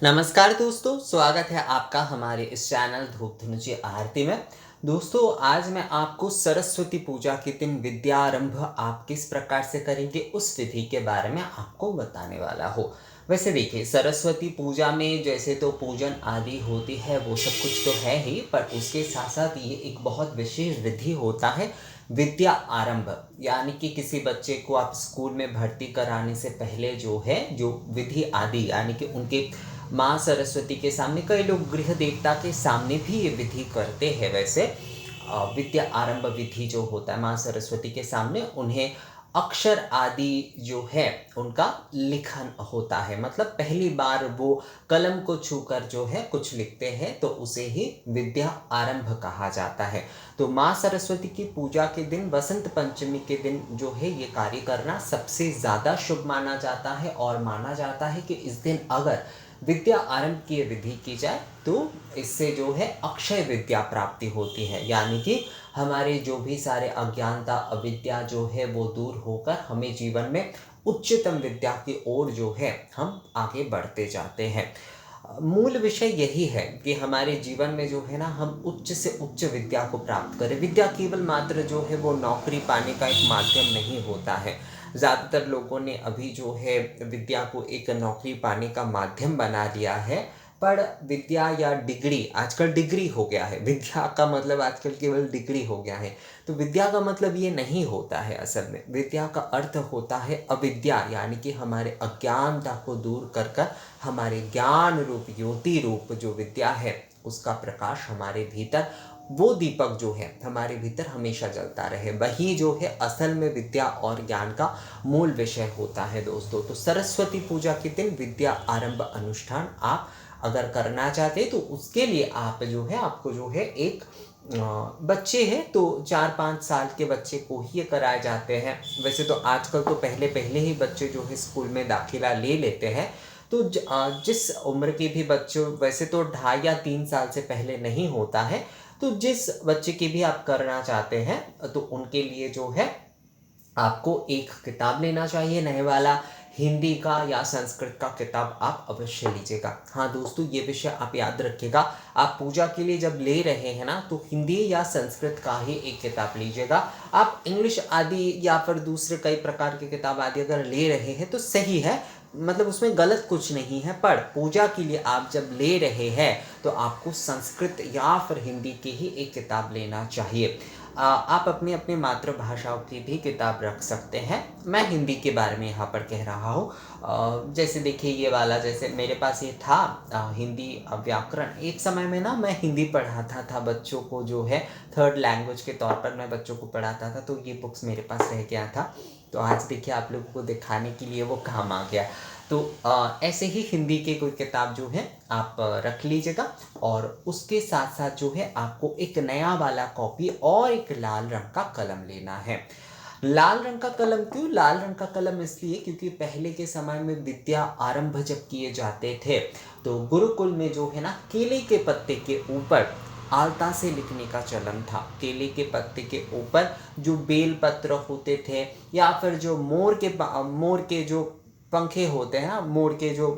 नमस्कार दोस्तों, स्वागत है आपका हमारे इस चैनल धूप धनुची आरती में। दोस्तों, आज मैं आपको सरस्वती पूजा के दिन विद्यारंभ आप किस प्रकार से करेंगे उस विधि के बारे में आपको बताने वाला हूँ। वैसे देखिए, सरस्वती पूजा में जैसे तो पूजन आदि होती है वो सब कुछ तो है ही, पर उसके साथ साथ ये एक बहुत विशेष विधि होता है विद्या आरंभ। यानी कि किसी बच्चे को आप स्कूल में भर्ती कराने से पहले जो है जो विधि आदि यानी कि उनके माँ सरस्वती के सामने, कई लोग गृह देवता के सामने भी ये विधि करते हैं। वैसे विद्या आरंभ विधि जो होता है माँ सरस्वती के सामने उन्हें अक्षर आदि जो है उनका लिखन होता है। मतलब पहली बार वो कलम को छूकर जो है कुछ लिखते हैं तो उसे ही विद्या आरंभ कहा जाता है। तो माँ सरस्वती की पूजा के दिन वसंत पंचमी के दिन जो है ये कार्य करना सबसे ज़्यादा शुभ माना जाता है और माना जाता है कि इस दिन अगर विद्या आरंभ की विधि की जाए तो इससे जो है अक्षय विद्या प्राप्ति होती है। यानी कि हमारे जो भी सारे अज्ञानता अविद्या जो है वो दूर होकर हमें जीवन में उच्चतम विद्या की ओर जो है हम आगे बढ़ते जाते हैं। मूल विषय यही है कि हमारे जीवन में जो है ना हम उच्च से उच्च विद्या को प्राप्त करें। विद्या केवल मात्र जो है वो नौकरी पाने का एक माध्यम नहीं होता है। ज़्यादातर लोगों ने अभी जो है विद्या को एक नौकरी पाने का माध्यम बना लिया है। पर विद्या या डिग्री, आजकल डिग्री हो गया है, विद्या का मतलब आजकल केवल डिग्री हो गया है। तो विद्या का मतलब ये नहीं होता है। असल में विद्या का अर्थ होता है अविद्या, यानी कि हमारे अज्ञानता को दूर कर कर हमारे ज्ञान रूप ज्योति रूप जो विद्या है उसका प्रकाश हमारे भीतर, वो दीपक जो है हमारे भीतर हमेशा जलता रहे, वही जो है असल में विद्या और ज्ञान का मूल विषय होता है दोस्तों। तो सरस्वती पूजा के दिन विद्या आरंभ अनुष्ठान आप अगर करना चाहते तो उसके लिए आप जो है आपको जो है एक बच्चे हैं तो 4-5 साल के बच्चे को ही ये कराए जाते हैं। वैसे तो आजकल तो पहले पहले ही बच्चे जो है स्कूल में दाखिला ले लेते हैं। तो जिस उम्र के भी बच्चों, वैसे तो 2.5 या 3 साल से पहले नहीं होता है, तो जिस बच्चे की भी आप करना चाहते हैं तो उनके लिए जो है आपको एक किताब लेना चाहिए नए वाला, हिंदी का या संस्कृत का किताब आप अवश्य लीजिएगा। हाँ दोस्तों, ये विषय आप याद रखिएगा, आप पूजा के लिए जब ले रहे हैं ना तो हिंदी या संस्कृत का ही एक किताब लीजिएगा। आप इंग्लिश आदि या फिर दूसरे कई प्रकार की किताब आदि अगर ले रहे हैं तो सही है, मतलब उसमें गलत कुछ नहीं है। पर पूजा के लिए आप जब ले रहे हैं तो आपको संस्कृत या फिर हिंदी की ही एक किताब लेना चाहिए। आप अपनी अपनी मातृभाषाओं की भी किताब रख सकते हैं। मैं हिंदी के बारे में यहाँ पर कह रहा हूँ। जैसे देखिए ये वाला, जैसे मेरे पास ये था हिंदी व्याकरण। एक समय में ना मैं हिंदी पढ़ाता था बच्चों को, जो है थर्ड लैंग्वेज के तौर पर मैं बच्चों को पढ़ाता था, तो ये बुक्स मेरे पास रह गया था। तो आज देखिए आप लोगों को दिखाने के लिए वो काम आ गया। तो ऐसे ही हिंदी के कोई किताब जो है आप रख लीजिएगा। और उसके साथ साथ जो है आपको एक नया वाला कॉपी और एक लाल रंग का कलम लेना है। लाल रंग का कलम क्यों? लाल रंग का कलम इसलिए क्योंकि पहले के समय में विद्या आरंभ जब किए जाते थे तो गुरुकुल में जो है ना केले के पत्ते के ऊपर आलता से लिखने का चलन था। केले के पत्ते के ऊपर जो बेल पत्र होते थे या फिर जो मोर के जो पंखे होते हैं ना, मोर के जो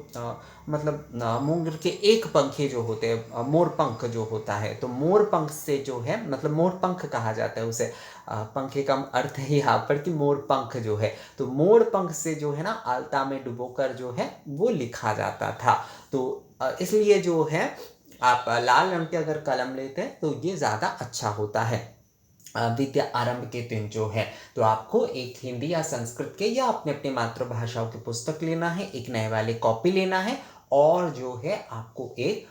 मतलब मोर के एक पंखे जो होते हैं, मोर पंख जो होता है, तो मोर पंख से जो है मतलब मोर पंख कहा जाता है उसे। पंखे का अर्थ है यहाँ पर कि मोर पंख जो है, तो मोर पंख से जो है ना आलता में डुबोकर जो है वो लिखा जाता था। तो इसलिए जो है आप लाल रंग के अगर कलम लेते हैं तो ये ज़्यादा अच्छा होता है। विद्या आरंभ के दिन जो है तो आपको एक हिंदी या संस्कृत के या अपने अपने मातृभाषाओं की पुस्तक लेना है, एक नए वाले कॉपी लेना है और जो है आपको एक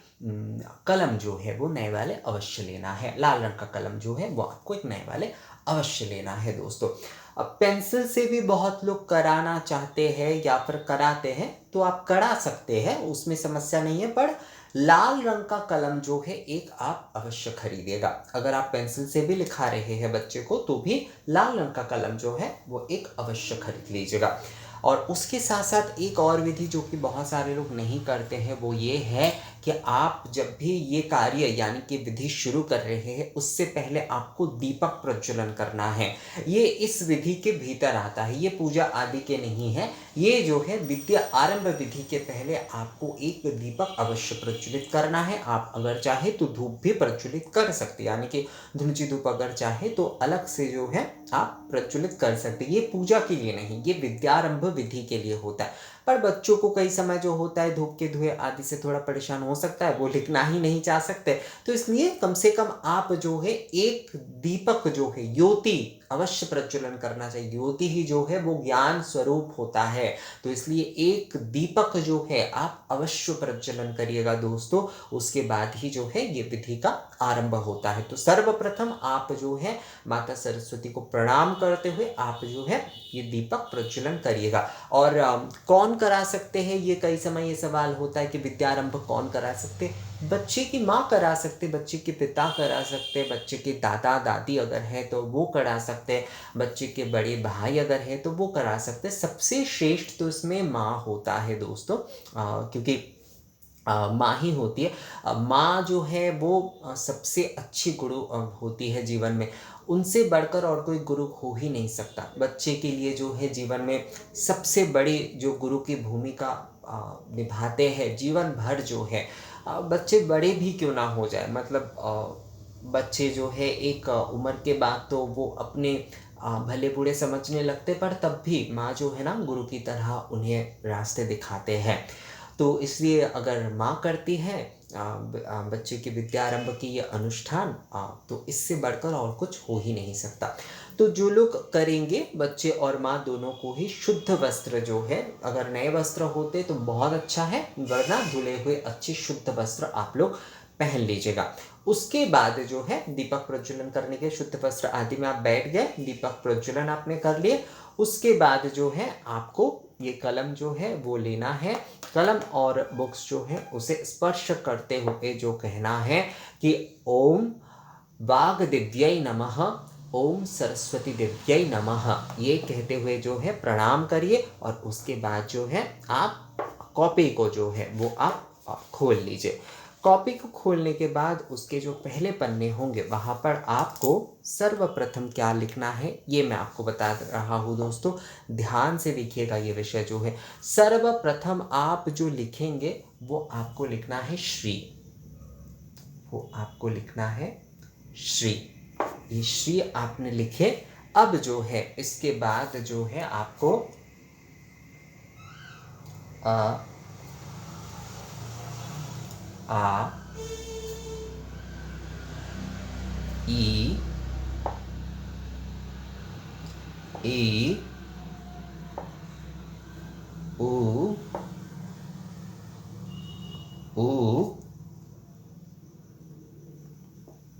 कलम जो है वो नए वाले अवश्य लेना है। लाल रंग का कलम जो है वो आपको एक नए वाले अवश्य लेना है दोस्तों। अब पेंसिल से भी बहुत लोग कराना चाहते हैं या फिर कराते हैं तो आप करा सकते हैं, उसमें समस्या नहीं है। पर लाल रंग का कलम जो है एक आप अवश्य खरीदिएगा। अगर आप पेंसिल से भी लिखा रहे हैं बच्चे को तो भी लाल रंग का कलम जो है वो एक अवश्य खरीद लीजिएगा। और उसके साथ साथ एक और विधि जो कि बहुत सारे लोग नहीं करते हैं वो ये है कि आप जब भी ये कार्य यानी कि विधि शुरू कर रहे हैं उससे पहले आपको दीपक प्रज्वलन करना है। ये इस विधि के भीतर आता है, ये पूजा आदि के नहीं है। ये जो है विद्या आरंभ विधि के पहले आपको एक दीपक अवश्य प्रज्वलित करना है। आप अगर चाहे तो धूप भी प्रज्वलित कर सकते, यानी कि धुंची धूप अगर चाहे तो अलग से जो है आप प्रज्वलित कर सकते। ये पूजा के लिए नहीं, ये विद्यारंभ विधि के लिए होता है। पर बच्चों को कई समय जो होता है धूप के धुएं आदि से थोड़ा परेशान हो सकता है, वो लिखना ही नहीं चाह सकते, तो इसलिए कम से कम आप जो है एक दीपक जो है ज्योति अवश्य प्रज्वलन करना चाहिए। ज्योति ही जो है वो ज्ञान स्वरूप होता है, तो इसलिए एक दीपक जो है आप अवश्य प्रज्वलन करिएगा दोस्तों। उसके बाद ही जो है ये विधि का आरंभ होता है। तो सर्वप्रथम आप जो है माता सरस्वती को प्रणाम करते हुए आप जो है ये दीपक प्रज्वलन करिएगा। और कौन करा सकते हैं, ये कई समय ये सवाल होता है कि विद्यारंभ कौन करा सकते। बच्चे की माँ करा सकते, बच्चे के पिता करा सकते, बच्चे के दादा दादी अगर है तो वो करा सकते, बच्चे के बड़े भाई अगर है तो वो करा सकते। सबसे श्रेष्ठ तो इसमें माँ होता है दोस्तों, क्योंकि माँ ही होती है। माँ जो है वो सबसे अच्छी गुरु होती है जीवन में, उनसे बढ़कर और कोई गुरु हो ही नहीं सकता। बच्चे के लिए जो है जीवन में सबसे बड़ी जो गुरु की भूमिका निभाते हैं जीवन भर जो है, बच्चे बड़े भी क्यों ना हो जाए, मतलब बच्चे जो है एक उम्र के बाद तो वो अपने भले बुरे समझने लगते, पर तब भी माँ जो है ना गुरु की तरह उन्हें रास्ते दिखाते हैं। तो इसलिए अगर माँ करती है बच्चे के विद्यारंभ की ये अनुष्ठान, तो इससे बढ़कर और कुछ हो ही नहीं सकता। तो जो लोग करेंगे, बच्चे और माँ दोनों को ही शुद्ध वस्त्र जो है, अगर नए वस्त्र होते तो बहुत अच्छा है, वरना धुले हुए अच्छे शुद्ध वस्त्र आप लोग पहन लीजिएगा। उसके बाद जो है दीपक प्रज्वलन करने के शुद्ध वस्त्र आदि में आप बैठ गए, दीपक प्रज्वलन आपने कर लिए। उसके बाद जो है आपको ये कलम जो है वो लेना है। कलम और बुक्स जो है उसे स्पर्श करते हुए जो कहना है कि ओम वाग दिव्यै नमः, ओम सरस्वती दिव्यै नमः, ये कहते हुए जो है प्रणाम करिए। और उसके बाद जो है आप कॉपी को जो है वो आप खोल लीजिए। कॉपी को खोलने के बाद उसके जो पहले पन्ने होंगे वहाँ पर आपको सर्वप्रथम क्या लिखना है ये मैं आपको बता रहा हूँ दोस्तों, ध्यान से लिखिएगा। ये विषय जो है सर्वप्रथम आप जो लिखेंगे वो आपको लिखना है श्री, वो आपको लिखना है श्री। ये श्री आपने लिखे। अब जो है इसके बाद जो है आपको आ ई ई ऊ ऊ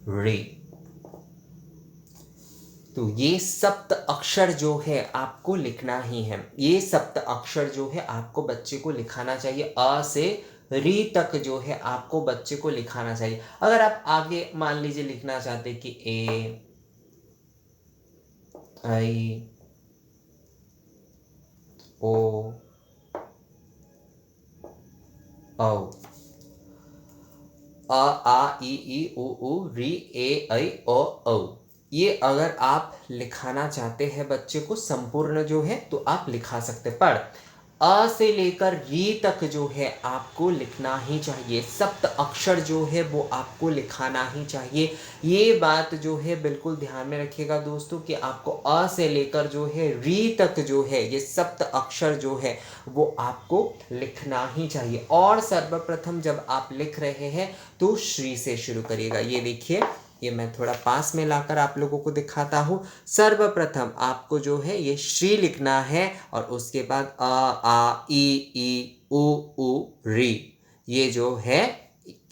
रे। तो ये सप्त अक्षर जो है आपको लिखना ही है। ये सप्त अक्षर जो है आपको बच्चे को लिखाना चाहिए। अ से री तक जो है आपको बच्चे को लिखाना चाहिए। अगर आप आगे मान लीजिए लिखना चाहते कि ए आई ओ औ, अ आ ई उ ऊ री ए ऐ ओ औ, ये अगर आप लिखाना चाहते हैं बच्चे को संपूर्ण जो है तो आप लिखा सकते। पर अ से लेकर री तक जो है आपको लिखना ही चाहिए। सप्त अक्षर जो है वो आपको लिखाना ही चाहिए। ये बात जो है बिल्कुल ध्यान में रखिएगा दोस्तों कि आपको अ से लेकर जो है री तक जो है ये सप्त अक्षर जो है वो आपको लिखना ही चाहिए। और सर्वप्रथम जब आप लिख रहे हैं तो श्री से शुरू करिएगा। ये देखिए, ये मैं थोड़ा पास में लाकर आप लोगों को दिखाता हूँ। सर्वप्रथम आपको जो है ये श्री लिखना है और उसके बाद अ आ ई उ री, ये जो है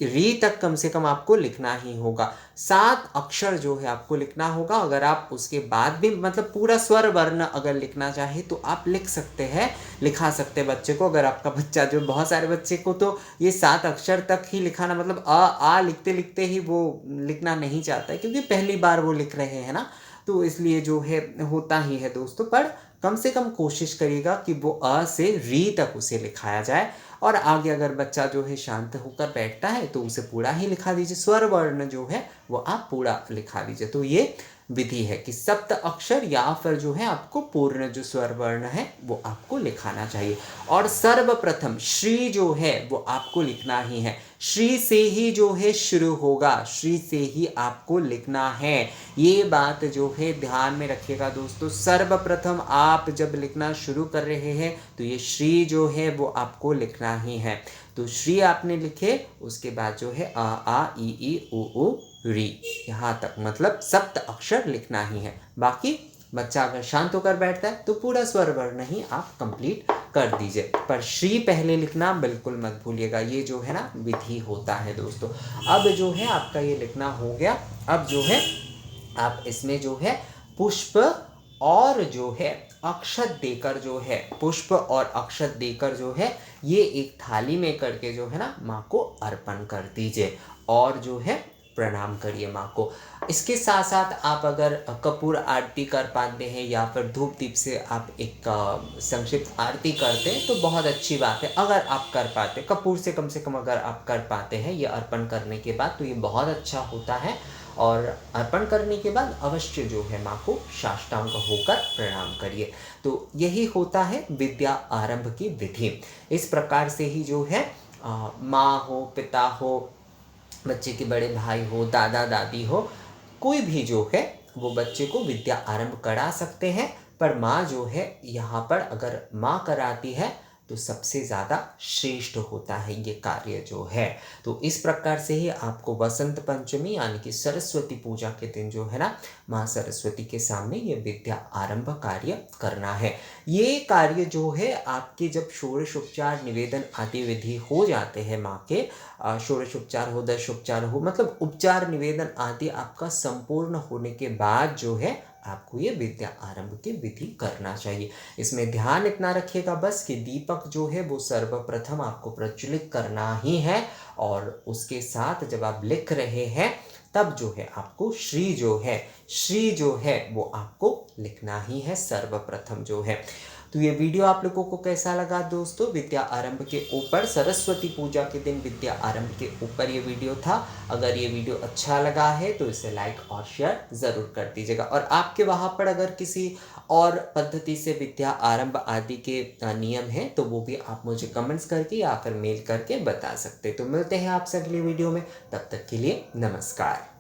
री तक कम से कम आपको लिखना ही होगा। 7 अक्षर जो है आपको लिखना होगा। अगर आप उसके बाद भी मतलब पूरा स्वर वर्ण अगर लिखना चाहे तो आप लिख सकते हैं, लिखा सकते हैं बच्चे को। अगर आपका बच्चा जो बहुत सारे बच्चे को तो ये 7 अक्षर तक ही लिखाना, मतलब अ आ लिखते लिखते ही वो लिखना नहीं चाहता है, क्योंकि पहली बार वो लिख रहे हैं ना, तो इसलिए जो है होता ही है दोस्तों। पर कम से कम कोशिश करिएगा कि वो अ से री तक उसे लिखाया जाए। और आगे अगर बच्चा जो है शांत होकर बैठता है तो उसे पूरा ही लिखा दीजिए, स्वर वर्ण जो है वो आप पूरा लिखा दीजिए। तो ये विधि है कि सप्त अक्षर या फिर जो है आपको पूर्ण जो स्वर वर्ण है वो आपको लिखाना चाहिए। और सर्वप्रथम श्री जो है वो आपको लिखना ही है, श्री से ही जो है शुरू होगा, श्री से ही आपको लिखना है। ये बात जो है ध्यान में रखिएगा दोस्तों, सर्वप्रथम आप जब लिखना शुरू कर रहे हैं तो ये श्री जो है वो आपको लिखना ही है। तो श्री आपने लिखे, उसके बाद जो है आ ई उ री, यहाँ तक मतलब सप्त अक्षर लिखना ही है। बाकी बच्चा अगर शांत होकर बैठता है तो पूरा स्वर वर्ण ही आप कंप्लीट कर दीजिए, पर श्री पहले लिखना बिल्कुल मत भूलिएगा। ये जो है ना विधि होता है दोस्तों। अब जो है आपका ये लिखना हो गया। अब जो है आप इसमें जो है पुष्प और जो है अक्षत देकर जो है, पुष्प और अक्षत देकर जो है ये एक थाली में करके जो है ना माँ को अर्पण कर दीजिए और जो है प्रणाम करिए माँ को। इसके साथ साथ आप अगर कपूर आरती कर पाते हैं या फिर धूप दीप से आप एक संक्षिप्त आरती करते हैं तो बहुत अच्छी बात है। अगर आप कर पाते, कपूर से कम अगर आप कर पाते हैं ये अर्पण करने के बाद तो ये बहुत अच्छा होता है। और अर्पण करने के बाद अवश्य जो है माँ को साष्टांग होकर प्रणाम करिए। तो यही होता है विद्या आरंभ की विधि। इस प्रकार से ही जो है माँ हो, पिता हो, बच्चे के बड़े भाई हो, दादा दादी हो, कोई भी जो है वो बच्चे को विद्या आरंभ करा सकते हैं। पर माँ जो है यहाँ पर अगर माँ कराती है तो सबसे ज़्यादा श्रेष्ठ होता है ये कार्य जो है। तो इस प्रकार से ही आपको वसंत पंचमी यानी कि सरस्वती पूजा के दिन जो है ना माँ सरस्वती के सामने ये विद्या आरंभ कार्य करना है। ये कार्य जो है आपके जब षोडशोपचार निवेदन आदि विधि हो जाते हैं माँ के, षोडशोपचार हो, दशोपचार हो, मतलब उपचार निवेदन आदि आपका संपूर्ण होने के बाद जो है आपको ये विद्या आरंभ की विधि करना चाहिए। इसमें ध्यान इतना रखिएगा बस कि दीपक जो है वो सर्वप्रथम आपको प्रज्वलित करना ही है, और उसके साथ जब आप लिख रहे हैं तब जो है आपको श्री जो है वो आपको लिखना ही है सर्वप्रथम जो है। तो ये वीडियो आप लोगों को कैसा लगा दोस्तों? विद्या आरंभ के ऊपर, सरस्वती पूजा के दिन विद्या आरंभ के ऊपर ये वीडियो था। अगर ये वीडियो अच्छा लगा है तो इसे लाइक और शेयर ज़रूर कर दीजिएगा। और आपके वहाँ पर अगर किसी और पद्धति से विद्या आरंभ आदि के नियम हैं तो वो भी आप मुझे कमेंट्स करके या फिर मेल करके बता सकते। तो मिलते हैं आपसे अगली वीडियो में, तब तक के लिए नमस्कार।